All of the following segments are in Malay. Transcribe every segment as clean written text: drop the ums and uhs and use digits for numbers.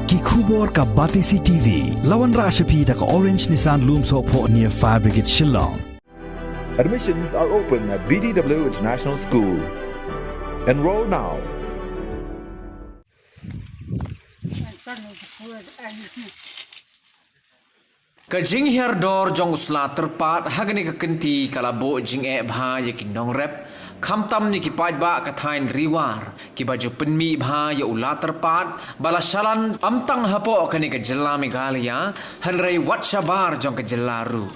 Ki khubor ka Batisi TV. Lawan Rashapi da ka Orange Nissan Lumso po near Fire Brigade Shillong. Admissions are open at BDW International School. Enroll now. Kajing herdor jong usla terpat hagani kekenti kalabo jing bha yakin nong rep kamtam ni kipaj ba katain riwar ki baju penmi bha ya ula terpat balasalan amtang hapo kani ke jela Meghalaya hanrei wat sabar jong ke jelaru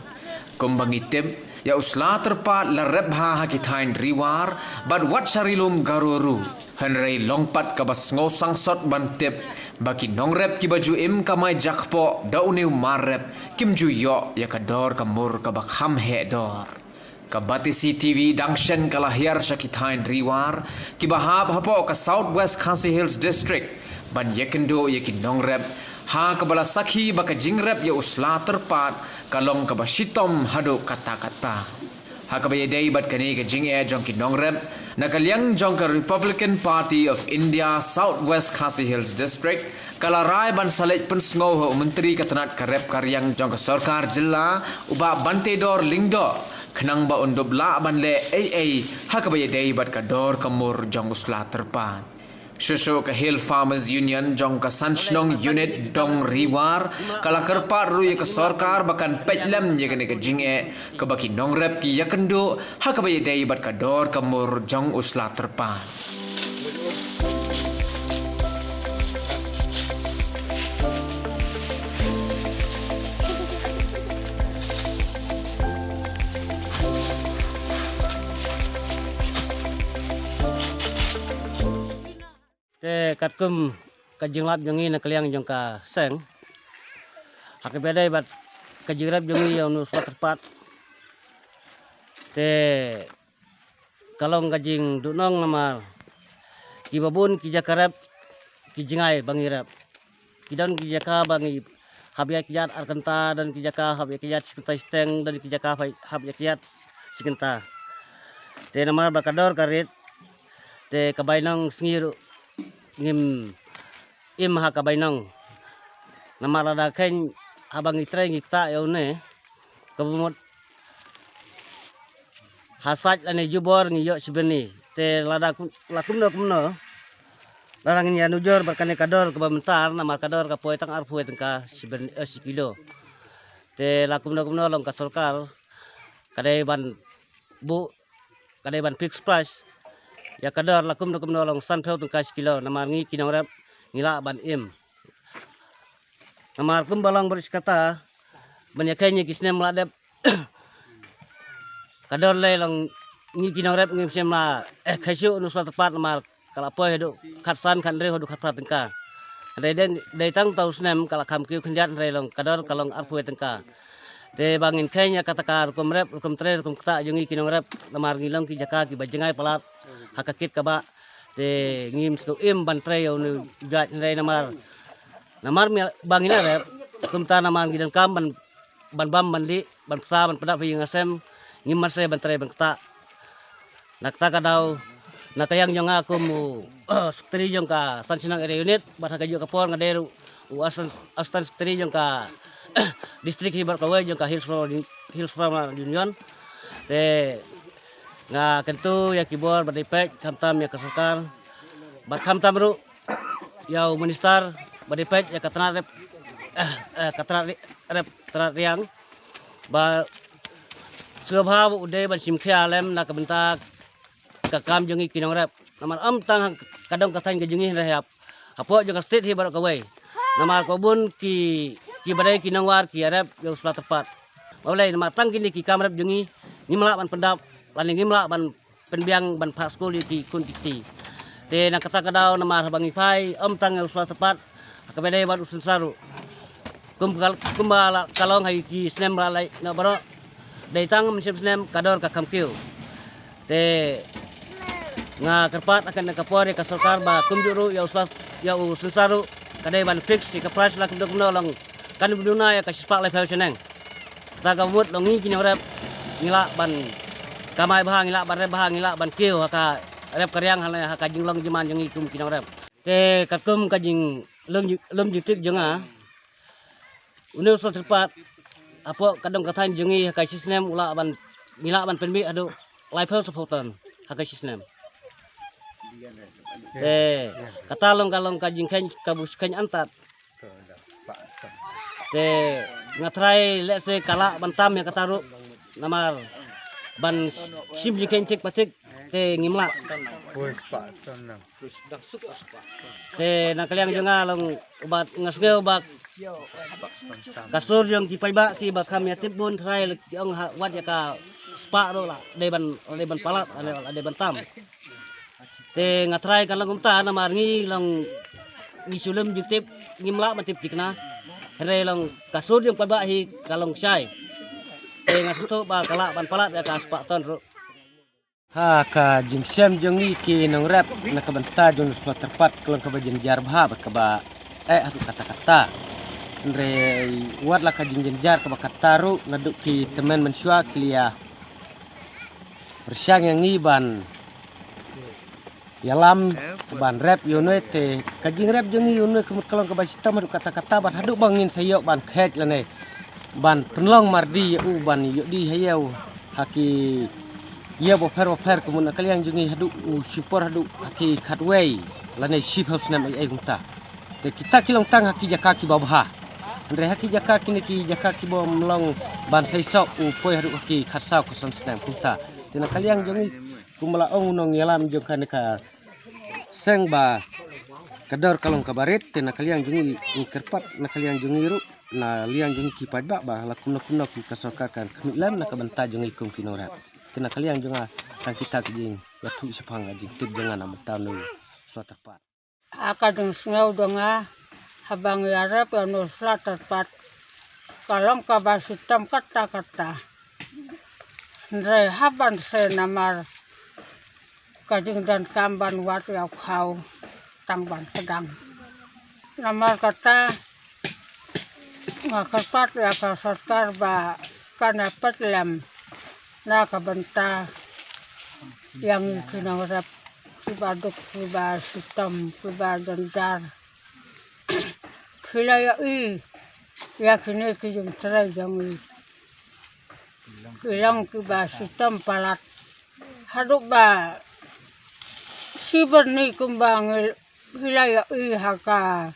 kumbang itib ya usla terpat la rep bha kitain riwar bad wat sarilum garuru hanrei longpat ka bas ngosang sot bantip baki nongrep ki baju im kamai jakpo dauniu marep kim ju yo ya kador kamur ka bakham he dor ka Batisi TV dangshen kalahir syakitain riwar ki bahab hapo ka Southwest Khasi Hills District ban yekendo yekin nongrep ha kabala sakhi baka jingrep ya usla terpat kalong ka basitom hado kata-kata hakabaya day bat kani ka jing jong ki nongrep nakaliang jong ka Republican Party of India Southwest Khasi Hills District kalarai ban salej pensngo ho menteri katanat karep karyang jong ka sarkar jilla uba bantedor lingdo khnang ba undob la ban le ai hakabaya day bat ka dor kamur jong usla terpat Shusho ka Hill Farmers Union jong ka Sanchnong Unit dong riwar kala kerpat ruye ka sarkar bakan petlem ye kene ka jinge ka baki nongrep ki yakendo hakabaya day bat ka dor kamur jong usla terpan te katkum kajinglap jongi na kaliang jong ka seng hakibedai bat kajingrap jongi yang nu suat tepat te kalong kajing dunong nama kibabun kijakarap kijingai bangirap kidan kijaka bangi habya kijat arkanta dan kijaka habya kijat sikenta steng dan kijaka habya kijat sikenta te nama bakador karit te kabainang singiru ngim im ha kabainang namara da ken habang itre ngikta yaune kabumot hasaj ane jubor ngiyo sibeni te lada lakumno kumno larang nya nujor barkane kador kebentar nama kador ka poetang arfu tengka sibeni sikilo te lakumno kumno long ka sarkar kadai ban bu kadai ban fixed price ya kadar lakum dokum nolong sanfeu tungkas kilo namar ngi kinongrep ngila ban im namar kumbalang beriskata banyaknya kisne meladep kadar le long ngi kinongrep ngi semla khasyu nusla tepat namar kala poy hedu khatsan khandre hodu khatprat tengka den tang tau snem kala khamkiu khanjat re long kadar kalong arfu tengka te bangin kenya katakar kumrep kum tre kum kta jungi kinongrep namar ngilong ki jaka ki bajengai palat hakakit kaba te ngim stu im ban tre yo nu jat re namar bangina rep kum ta namar gidan kam ban bam bandi ban psa ban pedak fi ngasem ngim masre ban tre ban kta nakta kadau nakayang jong aku mu stri jong ka sansinang area unit bat hakajo kapor ngaderu astan stri jong ka distrik hibar kawai jong ka Hills Farm Union te nga kentu ya kibor badipek kamtam ya kasarkar bat kamtam ru ya minister badipek ya katana rep riang ba subha ude ban simkhia lem na kabentak kakam jongi kinong rep namar amtang kadang katain ke jongi rehap apo jong state hibar kawai namar kobun ki badai kinong war ki rep yo sudah tepat boleh namar tang kini ki kamrep jongi ngimla ban pendap laning ngimla ban penbiang ban pak skul ki kun tikti te nak kata kadau namar bangi fai amtang yo sudah tepat kabedai ban usun saru kumbala kalong hai ki snem lalai na baro dai tang mesim snem kador ka kamkiu te nga kerpat akan nakapore ka sarkar ba kumjuru ya usun saru kadai ban fix si ka price la kumdo long kan biduna ya ka spak level seneng ta gamut longi kinyorep ngila ban kamai bahang ngila ban rep bahang ngila ban kiu haka rep karyang haka jinglong jeman jengi kum kinyorep te katum kajing lum jutik jonga unu so cepat apa kadang katain jengi hakai sistem ula ban mila ban penbi adu level supportan hakai sistem te kata long kajing kan kabus kan antat te ngatrai lese kala bantam yang kataru namar ban sim jiken cek patik te ngimla te nakaliang jonga long ubat ngasge ubak kasur yang dipaiba ki bakam ya tibun trai yang wat ya ka spa ro la deban palat ada ban tam te ngatrai kan lang umta namar ngi long ngisulum jutip ngimla matip dikna Hare long kasur yang paiba hi kalong syai te ngasutu ba kala ban palat ya ka spa ton ro ha ka jingsem jongi ki nong rap na kabanta jon suat terpat kelong kabajin jarbha bakaba adu kata-kata re wat la ka jingjar ka bakataru ngaduk ki temen mensua klia bersyang yang ngiban yalam ban rap yono te kajing rap jongi yono kemut kelong kabasita madu kata-kata ban haduk bangin sayok ban khej lane ban penlong mardi u ban yo di hayau haki ia bofer kemun kalian jungi haduk sipor haduk haki khatway lane ship house nam ai gumta te kita kilong tang haki jakaki babha andre haki jakaki niki jakaki bom long ban saisok u poi haduk haki khatsau ko son snam gumta te kalian jungi kumala ong nong yalam jongkan ka seng ba kadar kalong kabaret te kalian jungi kerpat kalian jungi ru na liang jungi kipaj ba lakum ki kasokakan kemilam na kabanta jungi kum kinorat tina kalian juga tang kita kijing latu sepang aji tip dengan nama tanu suatu tempat akadeng sengau donga habang yara piano suatu tempat kalong kabasitam kata-kata ndre haban se namar kajing dan kamban wat ya kau tangban sedang namar kata ngakat ya ka sarkar ba kana patlam na kabanta yang kinarap ibadok iba sitam iba dandar kilaya ya kini kijung cerai jangi kilang iba sitam palat haduk ba sibar ni kumbang kilaya haka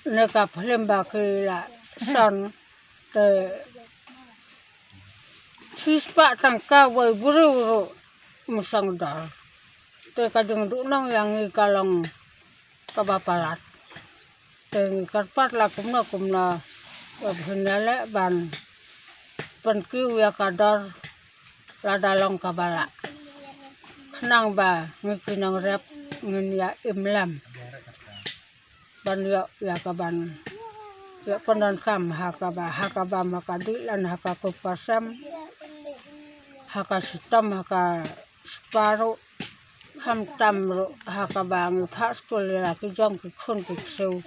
neka pelemba kila son te Sispa tangka wai buru musang dal. Te kadang dunang yang kalong kabapalat. Te karpat la kumna bhinale ban penkiu ya kadar la dalong kabala. Nang ba ngikinang rep ngin ya imlam. Ban ya kaban ya penan kam hakaba makadi lan hakakupasam haka sitam haka separuh hamtam haka bang paskul laki jong kikun kiksu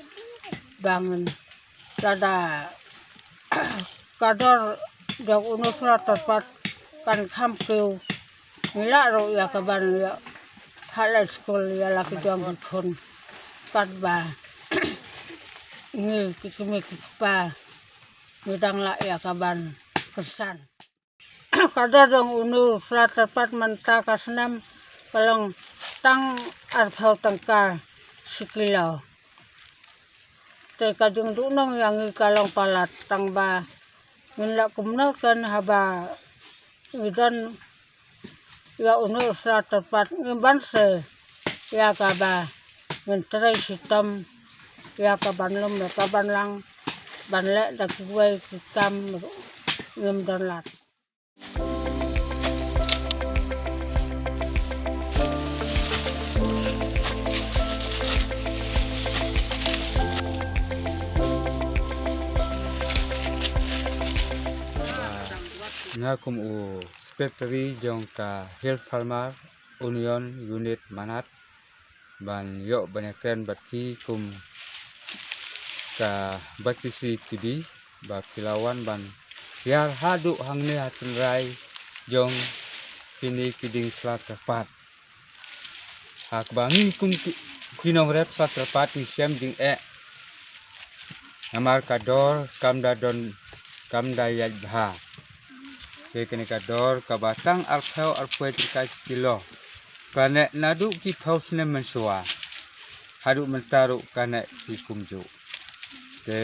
bangun tada kador jauh unusna tepat kan hamkiu mila ro ya kaban ya halal skul ya laki jong kikun kadba ini kikpa midang la ya kaban pesan kadar dong unu surat tepat menta kasnam kalong tang arthau tangka sikilau te kadung dunong yang kalong palat tang ba minla kumna kan haba idan ya unu surat tepat ngimban se ya kaba ngentrai sitam ya kaban lum ya kaban lang banle dak kuai kam ngim dan lat ngakum u secretary jongka Hill Farmer Union Unit Manat ban yo banyakan batki kum ka batisi TV ba pilawan ban biar hadu hangne hatrai jong kini kiding selat tepat hak bangi kum kinong rep sa terpat ni siam jing namar kador kamda yaj bha ke kene kador kabatang arpheu arpoi trikai kilo kane nadu ki pausne mensua hadu mentaru kane ki kumju te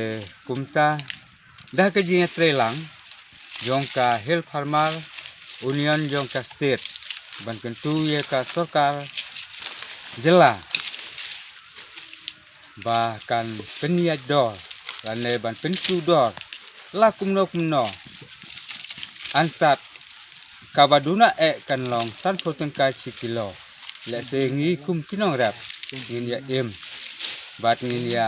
kumta dah kejinya trelang jongka hill farmer union jongka state ban kentu ye ka sorkar jela bahkan peniat dor lane ban pentu dor la kumno antat kabaduna kan long san poteng kai sikilo le sengi kum kinong rap ngin ya bat ngin ya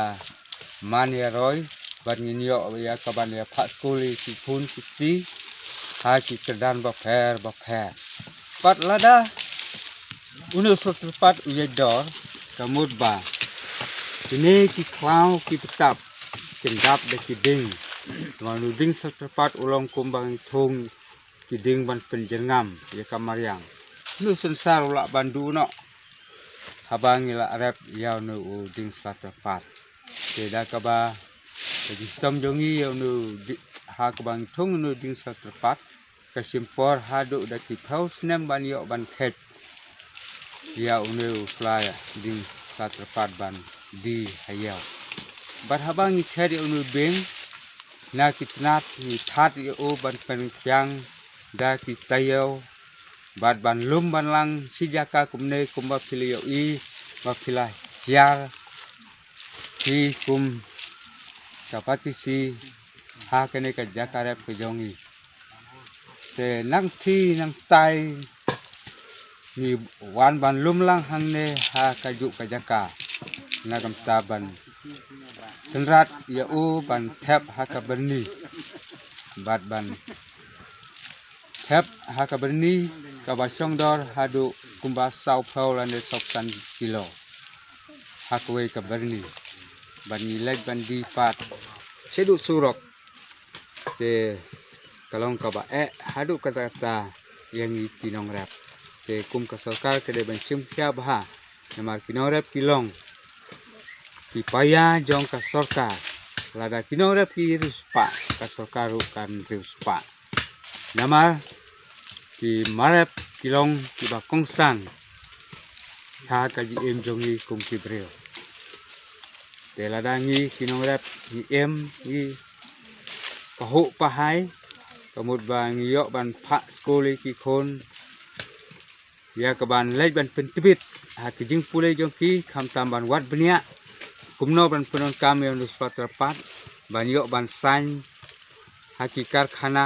man ya roy bat ngin yo ya kaban ya pak skuli ki pun ki ha ki kedan ba pher pat lada unu sotrpat uye dor kamut ba ini ki klau ki petap kendap de ki ding manu ding sotrpat ulong kumbang thung ki ding ban penjengam ya kamaryang nu sensar ula bandu no habang ila rep ya nu ding sotrpat tidak kaba jadi stom jongi ya nu ha kabang thung nu ding sotrpat kasimpor hadu da ki paus nem ban yo ban khet ya unu flaya ding sotrpat ban di hayau barhabang ni khet unu beng na kitnat ni that yo ban pen kyang da ki tayo bat ban lum ban lang sijaka kumne kumba pilio I ba pilai yar ki kum kapati si ha kene ka jakarep ke jongi te nang thi nang tai ni wan ban lum lang hangne ha kaju ka jaka nagam taban senrat ya ban thep ha ka berni bat ban thep ha ka berni ka basong dor hadu kumba sau phau lane soksan kilo ha kwe ka berni ban nilai ban di pat sedu surok te kalong ka ba hadu kata yang kinong rap te kum ka sarkar kede ban sim kya bha namar kinong rap kilong ki paya jong ka sarkar lada kinong rap ki ruspa ka sarkar kan ruspa namar ki marap kilong ki ba kongsang ha ka ji jongi kum ki breo te lada ngi kinong rap ni ni kahu pahai kamut bang yo ban pak skole ki khon ya ka ban lej ban pentibit ha ki jing pule jong ki kham tam ban wat bnia kumno ban penon kam yo nu swatrapat ban yo ban san ha ki karkhana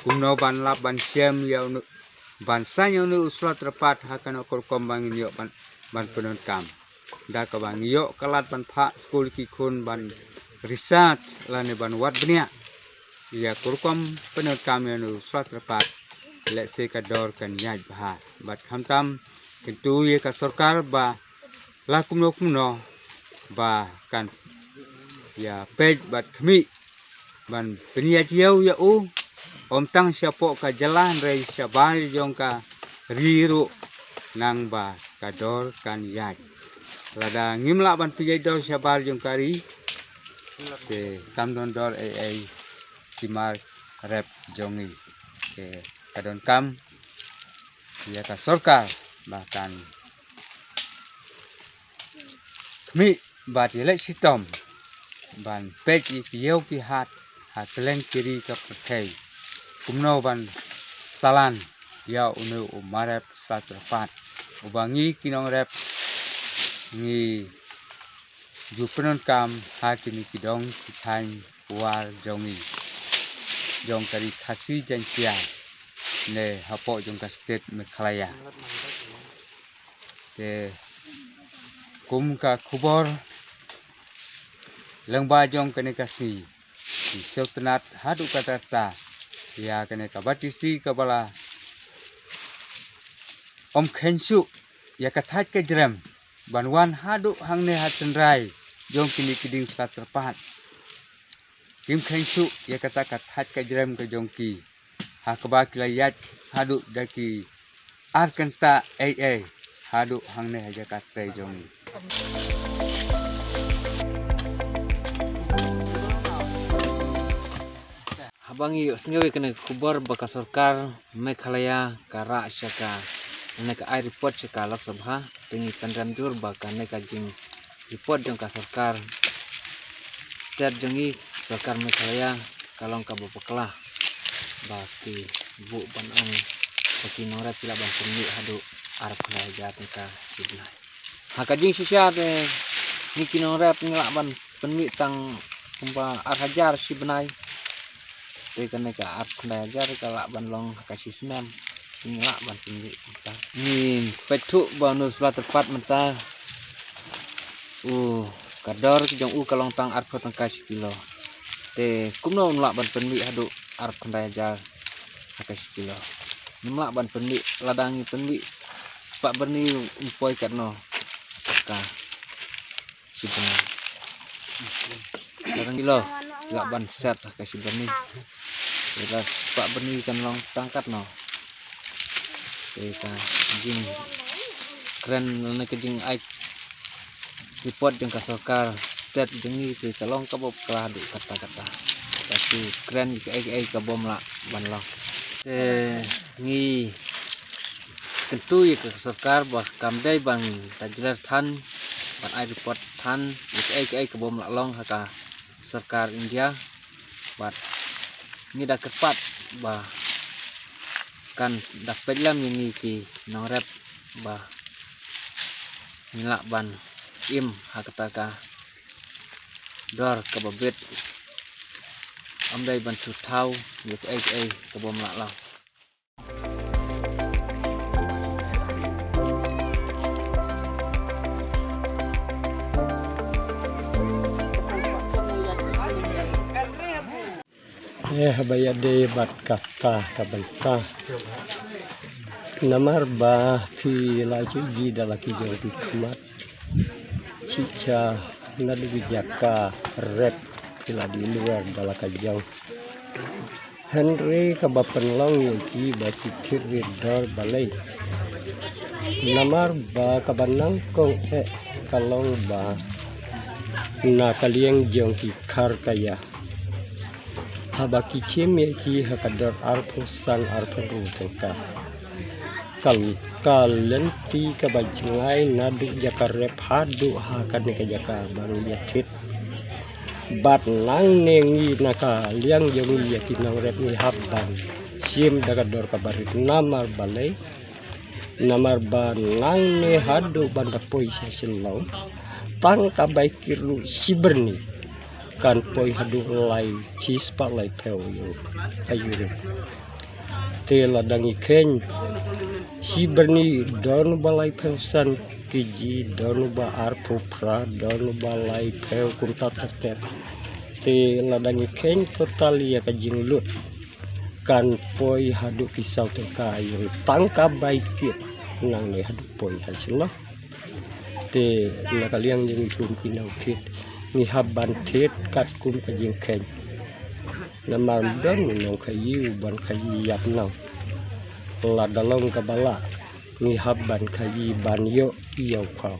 kumno ban lap ban siam yo nu ban san yo nu swatrapat ha kan okor kom bang yo ban penon kam da ka bang yo kalat ban pak skole ki khon ban research lane ban wat bnia ya kurkom penot kami anu swatrapat let se kador kan yaj bha bat khamtam kentu ye ka sarkar ba lakum no ba kan ya pej bat khmi ban penia jiau ya om tang siapo ka jalan rei sabal jong ka riru nang ba kador kan yaj lada ngimla ban pijai dor sabal jong kari te tam don dor timar rep jongi ke kadon kam ya ka sarkar bahkan kami bat yelek sitom ban pej yau ki hat keleng kiri ka perthai kumno ban salan ya unu umarep satrapat ubangi kinong rep ngi jupenon kam hakini kidong kithan war jongi jong kari khasi jankia ne hapo jong ka state Meghalaya te kum ka khubor lengba jong kene kasi seutnat hadu katata ya kene ka batisi kabala om khensu ya kathat ke jrem banwan hadu hangne hatendrai jong kini kiding satrapat kim khensu ya kata kathat ke jrem ke jongki hakba kilayat hadu daki arkanta hadu hang ne aja kate jong. Habang iyo sengawi kena kubar baka sarkar Meghalaya kara syaka neka ai report syaka Lok Sabha tingi pandram jur baka neka jing report jong ka sarkar state jongi sarkar Meghalaya kalong ka bapaklah baki bu banang baki nora pila ban pengi hadu arab kena jat ka sibnai haka jing sisya te ni kinora pengilak ban penmi tang kumpa ar hajar sibnai te kene ka ap kena ajar ka lak ban long kasih senam ngelak ban tinggi menta ni petuk banu sula tepat menta kadar jong kalong tang art tang kasih kilo te kumno ngelak ban penmi hadu art kena ajar kasih kilo ngelak ban penmi ladangi penmi sepak berni umpoi karno ka sibna kadang kilo lak ban set kasih berni kita sepak berni kan long tangkat no kita jing keren nana kejing aik report jeng kasokar state jengi tu kalong kabop keladu kata-kata tapi keren aik kabom lah ban long ngi tentu ya kasokar bah kamdai ban tajler than ban aik report than aik kabom lah long haka sarkar India bat ni dah kepat bah kan dah pelam ini ki norep bah nilak ban im hakataka dor kababet amdai ban sutau yut ai kabom lak lah bayade bat kata kabanta namar ba pi la ji dalaki jodi kumat cica nadu bijaka rep pila di luar dalaka jauh Henry kabapen long ya ji baci kiri dor balai namar ba kabanang kong kalong ba na kalieng jong ki kar kaya habaki cime ki hakadar arpusan arpuru tengka kalenti kabajngai nadu jakarep hadu hakan ke jaka bang yatit bat nang nengi naka liang jongi yakinang rep ni habban sim dagador kabarit namar balai namar ban nang ne hadu banda poisa silau tang kabaikiru siberni kan poi hadu lai cispa lai peu yo ayure te ladangi ken si berni don balai peusan kiji don ba arpu pra don balai peu kumta terter te ladangi ken total ya kajing lut kan poi hadu kisau teka ayure tangka baikir nang ne hadu poi hasilo te nakaliang jeung kum kinau kit ni habban tet kat kum kajing ken namam don nong kayu ban kayi yap nang la dalong kabala ni habban kayi ban yo iyo kau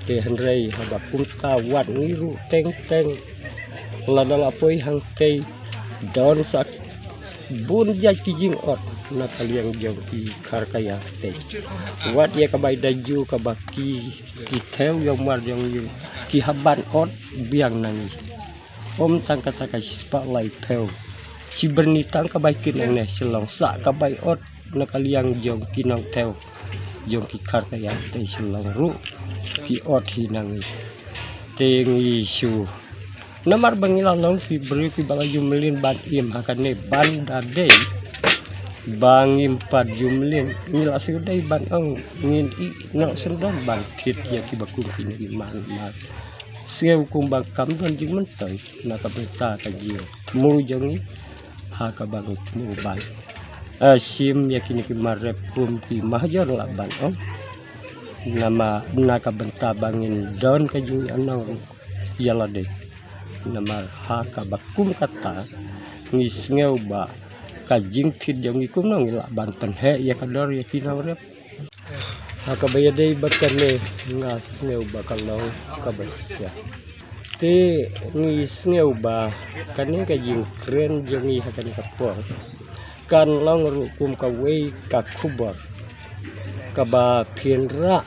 te henrei haba kumta wat niru teng la dalapoi hang kei don sak bun ja kijing ot na kaliang jong ki kar kaya te wat ya kabai daju kabaki ki theo yo mar jong yu ki haban ot biang nangi om tang kata ka spa lai theo si berni tang kabai kin ne selong sa kabai ot na kaliang jong ki nang theo jong ki kar kaya te selong ru ki ot hi nangi te ngi su namar bangila long ki beri ki bala jumlin ban im hakane ban dade bangim pad jumlin ngila sudai ban ong ngin i no sendan ban tit ya ki bakum ki man seu kum bang kam don jing mentoy na ka beta ka jiu temu jongi ha ka bang temu ban sim ya kini ki marep kum ki mahjar la ban ong nama na ka benta bangin don ka jing anong yala de nama ha ka bakum kata ngis ngeu ba kajing kit jong ikum nong ila ban penhe ya kador ya kinau rep Hakabayade bakane ngas ngeu bakalong kabasya. Te ngis ngeu ba kane ka jing kren jongi hakane kapor. Kan long rukum ka wei ka kubor. Ka ba phienra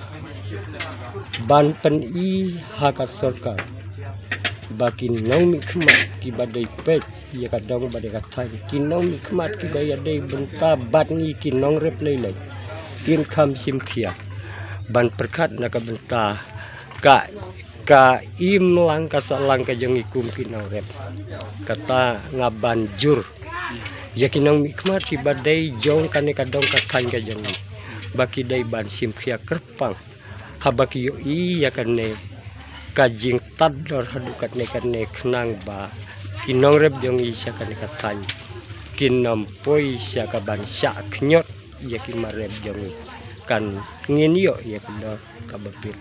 ban pen I haka sorkar. Bakin nong mi kemat ki badai pet ya kadang badai katai kinong mi kemat ki bayadai benta bat ni kinong rep lelai kin kam sim kia ban perkat nak benta ka im lang ka salang ka jeng ikum kinong rep kata ngaban jur ya kinong mi kemat ki badai jong kane kadang katai ka jeng baki dai ban sim kia kerpang habaki yo I ya kane kajing tador hadukat ne kenang ba kinong rep jong isya kan katany kinom poi sya ka ban sya knyot ya ki marep jong kan ngin yo ya kedor ka bapir